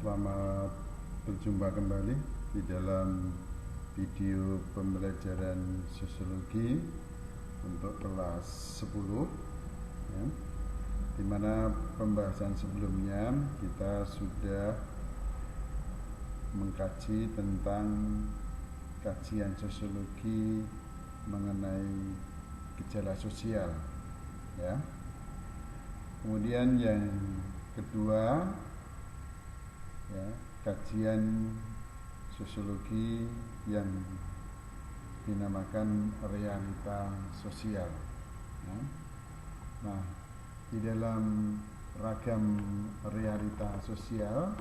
Selamat berjumpa kembali di dalam video pembelajaran sosiologi untuk kelas 10 ya, dimana pembahasan sebelumnya kita sudah mengkaji tentang kajian sosiologi mengenai gejala sosial ya. Kemudian yang kedua ya, kajian sosiologi yang dinamakan realita sosial ya. Nah, di dalam ragam realita sosial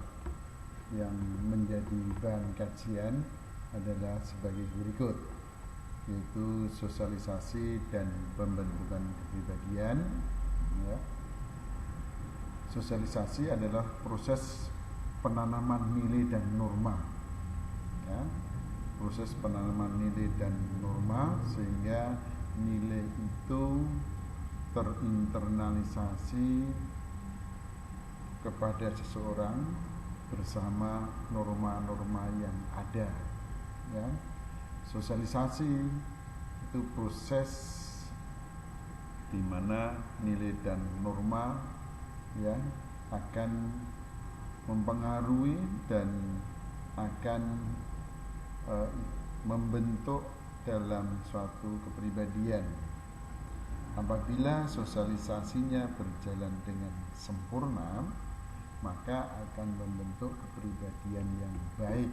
yang menjadi bahan kajian adalah sebagai berikut, yaitu sosialisasi dan pembentukan kepribadian ya. Sosialisasi adalah proses penanaman nilai dan norma ya, proses penanaman nilai dan norma sehingga nilai itu terinternalisasi kepada seseorang bersama norma-norma yang ada ya. Sosialisasi itu proses di mana nilai dan norma ya akan mempengaruhi dan akan membentuk dalam suatu kepribadian. Apabila sosialisasinya berjalan dengan sempurna, maka akan membentuk kepribadian yang baik.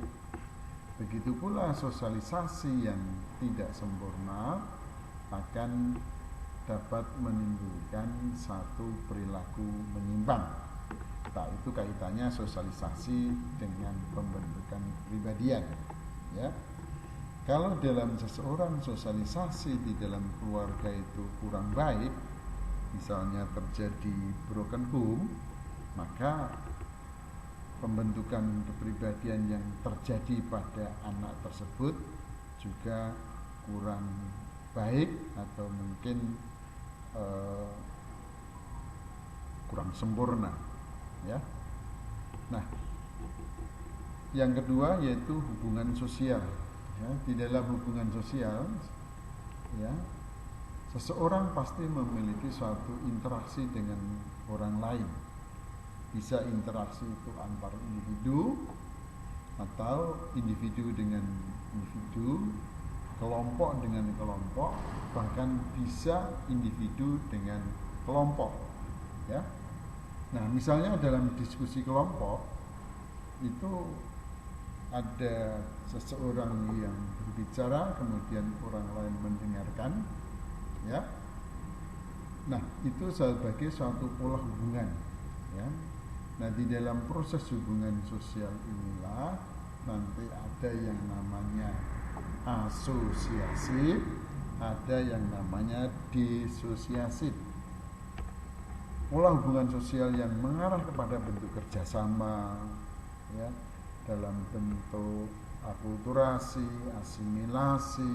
Begitu pula sosialisasi yang tidak sempurna akan dapat menimbulkan satu perilaku menyimpang. Nah, itu kaitannya sosialisasi dengan pembentukan kepribadian ya. Kalau dalam seseorang sosialisasi di dalam keluarga itu kurang baik, misalnya terjadi broken home, maka pembentukan kepribadian yang terjadi pada anak tersebut juga kurang baik atau mungkin kurang sempurna ya. Nah, yang kedua yaitu hubungan sosial ya. Di dalam hubungan sosial ya, seseorang pasti memiliki suatu interaksi dengan orang lain. Bisa interaksi itu antar individu atau individu dengan individu, kelompok dengan kelompok, bahkan bisa individu dengan kelompok ya. Nah, misalnya dalam diskusi kelompok itu ada seseorang yang berbicara, kemudian orang lain mendengarkan ya. Nah, itu sebagai suatu pola hubungan ya. Nah, di dalam proses hubungan sosial inilah nanti ada yang namanya asosiasi, ada yang namanya disosiasi. Pola hubungan sosial yang mengarah kepada bentuk kerjasama ya, dalam bentuk akulturasi, asimilasi,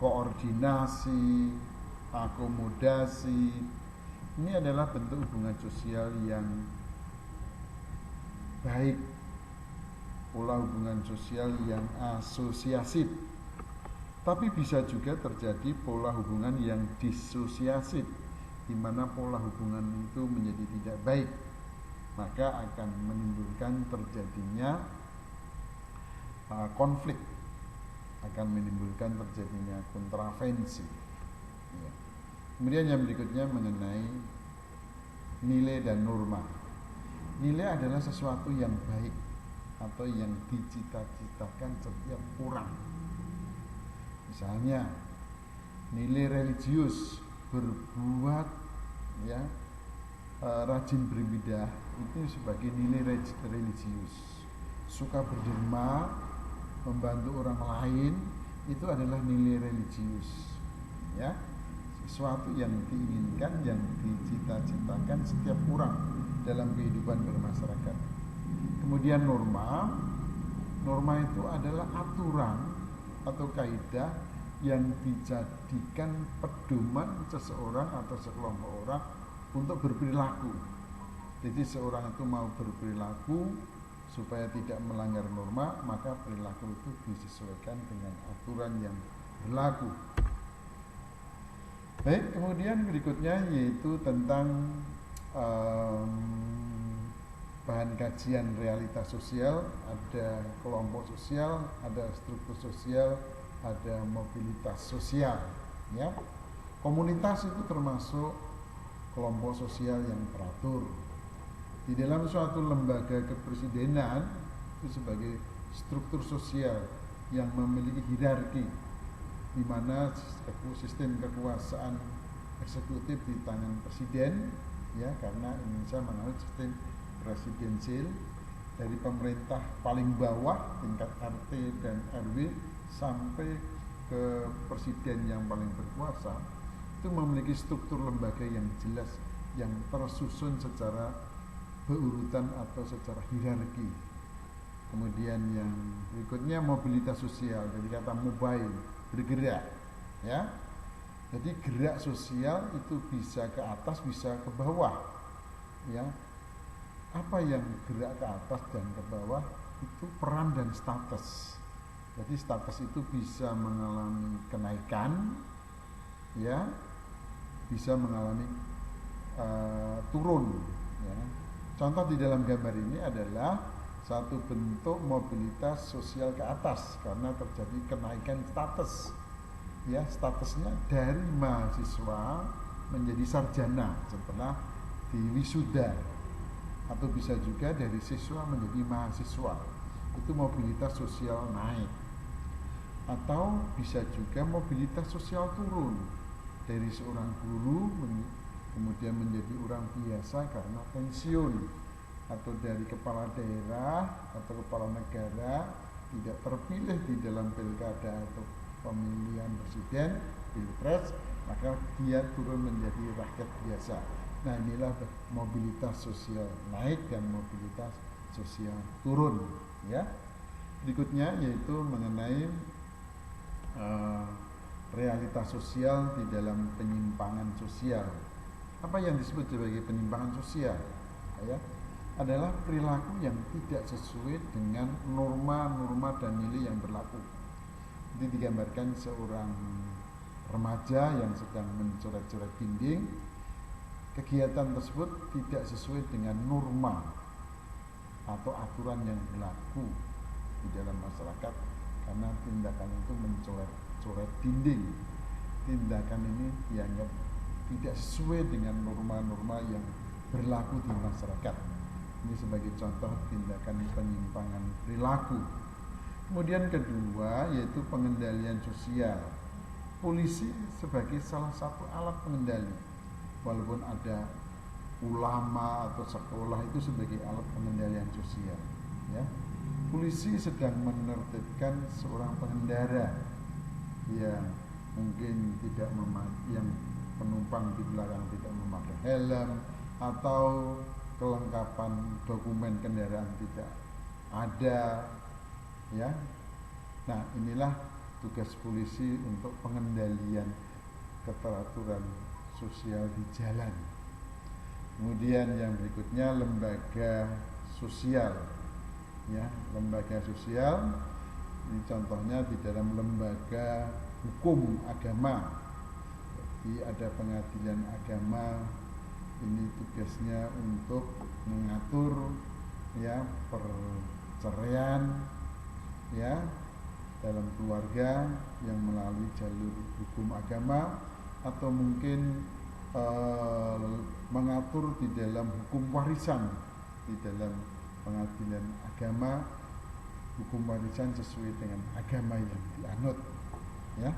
koordinasi, akomodasi. Ini adalah bentuk hubungan sosial yang baik, pola hubungan sosial yang asosiatif. Tapi bisa juga terjadi pola hubungan yang disosiatif, di mana pola hubungan itu menjadi tidak baik, maka akan menimbulkan terjadinya konflik, akan menimbulkan terjadinya kontravensi ya. Kemudian yang berikutnya mengenai nilai dan norma. Nilai adalah sesuatu yang baik atau yang dicita-citakan setiap orang. Misalnya nilai religius, berbuat ya, rajin beribadah itu sebagai nilai religius. Suka berderma, membantu orang lain, itu adalah nilai religius ya. Sesuatu yang diinginkan, yang dicita-citakan setiap orang dalam kehidupan bermasyarakat. Kemudian norma itu adalah aturan atau kaidah yang dijadikan pedoman seseorang atau sekelompok orang untuk berperilaku. Jadi seorang itu mau berperilaku supaya tidak melanggar norma, maka perilaku itu disesuaikan dengan aturan yang berlaku. Baik, kemudian berikutnya yaitu tentang bahan kajian realitas sosial. Ada kelompok sosial, ada struktur sosial, ada mobilitas sosial, ya. Komunitas itu termasuk kelompok sosial yang teratur. Di dalam suatu lembaga kepresidenan itu sebagai struktur sosial yang memiliki hierarki, di mana sistem kekuasaan eksekutif di tangan presiden, ya, karena Indonesia menganut sistem presidensil. Dari pemerintah paling bawah tingkat RT dan RW sampai ke presiden yang paling berkuasa, itu memiliki struktur lembaga yang jelas, yang tersusun secara berurutan atau secara hierarki. Kemudian yang berikutnya mobilitas sosial, dari kata mobile, bergerak, ya. Jadi gerak sosial itu bisa ke atas, bisa ke bawah, ya. Apa yang gerak ke atas dan ke bawah itu peran dan status. Jadi status itu bisa mengalami kenaikan, ya, bisa mengalami turun, ya. Contoh di dalam gambar ini adalah satu bentuk mobilitas sosial ke atas karena terjadi kenaikan status, ya, statusnya dari mahasiswa menjadi sarjana setelah diwisuda, atau bisa juga dari siswa menjadi mahasiswa, itu mobilitas sosial naik. Atau bisa juga mobilitas sosial turun, dari seorang guru kemudian menjadi orang biasa karena pensiun, atau dari kepala daerah atau kepala negara tidak terpilih di dalam pilkada atau pemilihan presiden, pilpres, maka dia turun menjadi rakyat biasa. Nah, inilah mobilitas sosial naik dan mobilitas sosial turun, ya. Berikutnya yaitu mengenai realitas sosial di dalam penyimpangan sosial. Apa yang disebut sebagai penyimpangan sosial, ya, adalah perilaku yang tidak sesuai dengan norma-norma dan nilai yang berlaku. Ini digambarkan seorang remaja yang sedang mencoret-coret dinding. Kegiatan tersebut tidak sesuai dengan norma atau aturan yang berlaku di dalam masyarakat, karena tindakan itu mencoret-coret dinding. Tindakan ini dianggap tidak sesuai dengan norma-norma yang berlaku di masyarakat. Ini sebagai contoh tindakan penyimpangan perilaku. Kemudian kedua yaitu pengendalian sosial. Polisi sebagai salah satu alat pengendali. Walaupun ada ulama atau sekolah itu sebagai alat pengendalian sosial, ya. Polisi sedang menertibkan seorang pengendara yang mungkin tidak yang penumpang di belakang tidak memakai helm, atau kelengkapan dokumen kendaraan tidak ada, ya. Nah, inilah tugas polisi untuk pengendalian keteraturan sosial di jalan. Kemudian yang berikutnya lembaga sosial, ya. Lembaga sosial ini contohnya di dalam lembaga hukum agama. Jadi ada pengadilan agama, ini tugasnya untuk mengatur, ya, perceraian, ya, dalam keluarga yang melalui jalur hukum agama, atau mungkin mengatur di dalam hukum warisan di dalam pengadilan agama, hukum warisan sesuai dengan agama yang dianut, ya.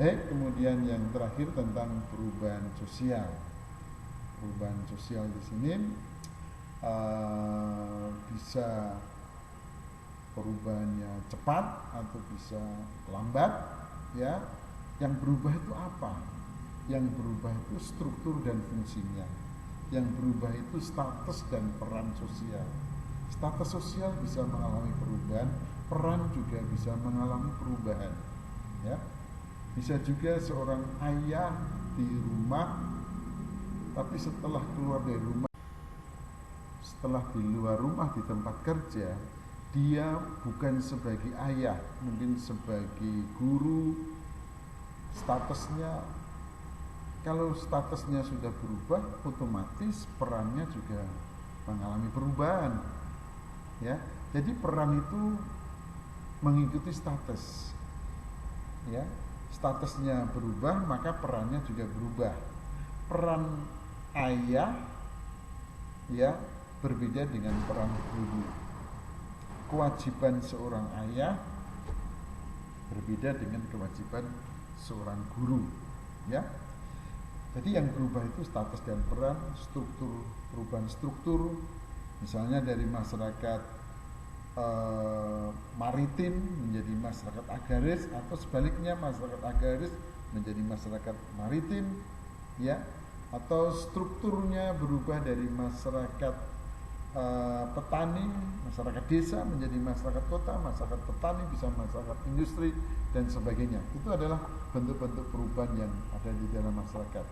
Baik, kemudian yang terakhir tentang perubahan sosial. Perubahan sosial di sini bisa perubahannya cepat atau bisa lambat, ya. Yang berubah itu apa? Yang berubah itu struktur dan fungsinya. Yang berubah itu status dan peran sosial. Status sosial bisa mengalami perubahan, peran juga bisa mengalami perubahan, ya. Bisa juga seorang ayah di rumah, tapi setelah keluar dari rumah setelah di luar rumah di tempat kerja, dia bukan sebagai ayah, mungkin sebagai guru, statusnya, kalau statusnya sudah berubah, otomatis perannya juga mengalami perubahan, ya. Jadi peran itu mengikuti status, ya. Statusnya berubah, maka perannya juga berubah. Peran ayah, ya, berbeda dengan peran guru. Kewajiban seorang ayah berbeda dengan kewajiban seorang guru, ya. Jadi yang berubah itu status dan peran, struktur, perubahan struktur, misalnya dari masyarakat maritim menjadi masyarakat agraris, atau sebaliknya masyarakat agraris menjadi masyarakat maritim, ya, atau strukturnya berubah dari masyarakat petani, masyarakat desa menjadi masyarakat kota, masyarakat petani bisa masyarakat industri dan sebagainya. Itu adalah bentuk-bentuk perubahan yang ada di dalam masyarakat.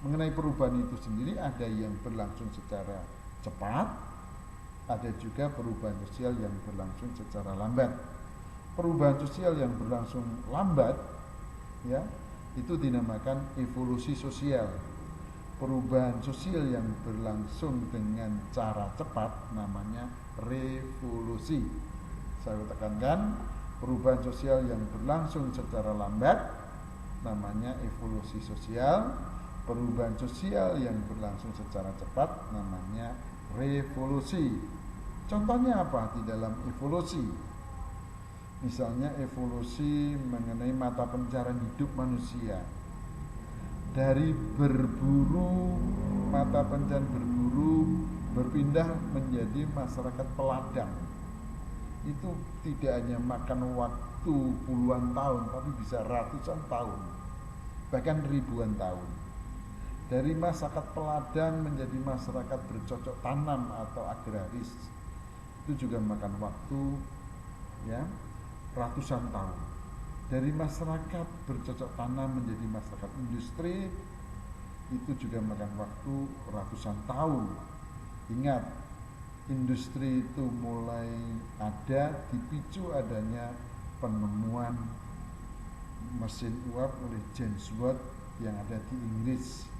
Mengenai perubahan itu sendiri, ada yang berlangsung secara cepat, ada juga perubahan sosial yang berlangsung secara lambat. Perubahan sosial yang berlangsung lambat, ya, itu dinamakan evolusi sosial. Perubahan sosial yang berlangsung dengan cara cepat namanya revolusi. Saya tekankan, perubahan sosial yang berlangsung secara lambat namanya evolusi sosial. Perubahan sosial yang berlangsung secara cepat namanya revolusi. Contohnya apa di dalam evolusi? Misalnya evolusi mengenai mata pencaharian hidup manusia. Dari berburu, mata pencaharian berburu berpindah menjadi masyarakat peladang. Itu tidak hanya makan waktu puluhan tahun, tapi bisa ratusan tahun, bahkan ribuan tahun. Dari masyarakat peladang menjadi masyarakat bercocok tanam atau agraris, itu juga makan waktu, ya, ratusan tahun. Dari masyarakat bercocok tanam menjadi masyarakat industri, itu juga makan waktu ratusan tahun. Ingat, industri itu mulai ada dipicu adanya penemuan mesin uap oleh James Watt yang ada di Inggris.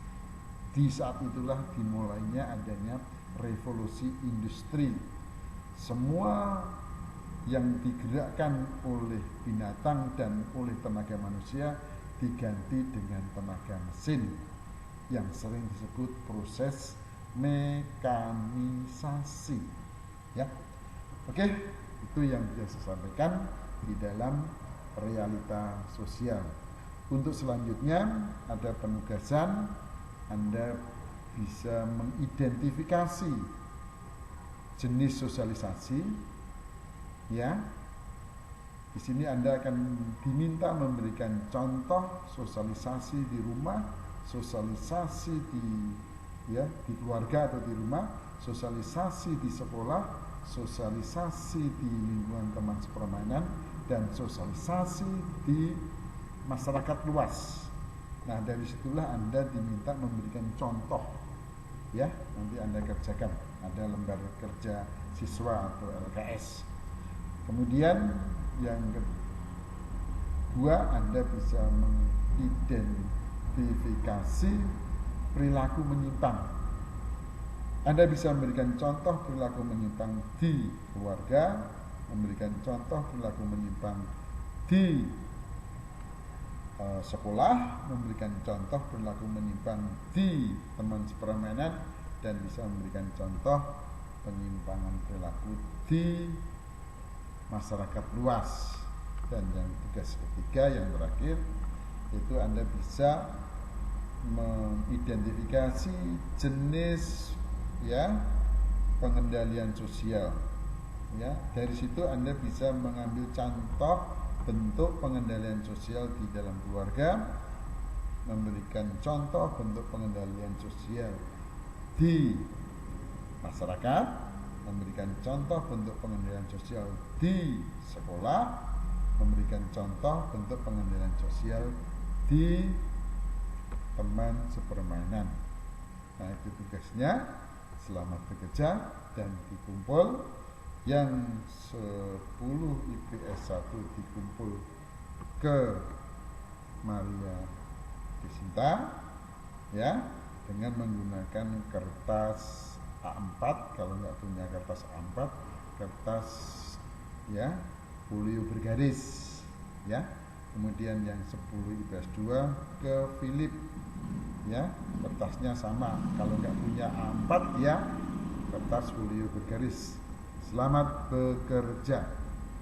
Di saat itulah dimulainya adanya revolusi industri. Semua yang digerakkan oleh binatang dan oleh tenaga manusia diganti dengan tenaga mesin yang sering disebut proses mekanisasi, ya. Oke, itu yang bisa saya sampaikan di dalam realita sosial. Untuk selanjutnya ada penugasan, Anda bisa mengidentifikasi jenis sosialisasi, ya. Di sini Anda akan diminta memberikan contoh sosialisasi di rumah, sosialisasi di keluarga atau di rumah, sosialisasi di sekolah, sosialisasi di lingkungan teman sepermainan, dan sosialisasi di masyarakat luas. Nah, dari situlah Anda diminta memberikan contoh, ya. Nanti Anda kerjakan, ada lembar kerja siswa atau LKS. Kemudian yang kedua, Anda bisa mengidentifikasi perilaku menyimpang. Anda bisa memberikan contoh perilaku menyimpang di keluarga, memberikan contoh perilaku menyimpang di sekolah, memberikan contoh perilaku menyimpang di teman sepermainan, dan bisa memberikan contoh penyimpangan perilaku di masyarakat luas. Dan yang tugas ketiga, yang terakhir, itu Anda bisa mengidentifikasi jenis, ya, pengendalian sosial, ya. Dari situ Anda bisa mengambil contoh bentuk pengendalian sosial di dalam keluarga, memberikan contoh bentuk pengendalian sosial di masyarakat, memberikan contoh bentuk pengendalian sosial di sekolah, memberikan contoh bentuk pengendalian sosial di teman sepermainan. Nah, itu tugasnya. selamat bekerja dan dikumpul. Yang 10 IPS 1 dikumpul ke Maria Desinta ya, dengan menggunakan kertas A4. Kalau nggak punya kertas A4, kertas ya folio bergaris ya. Kemudian yang 10 IPS 2 ke Philip ya, kertasnya sama. Kalau nggak punya A4 ya kertas folio bergaris. Selamat bekerja.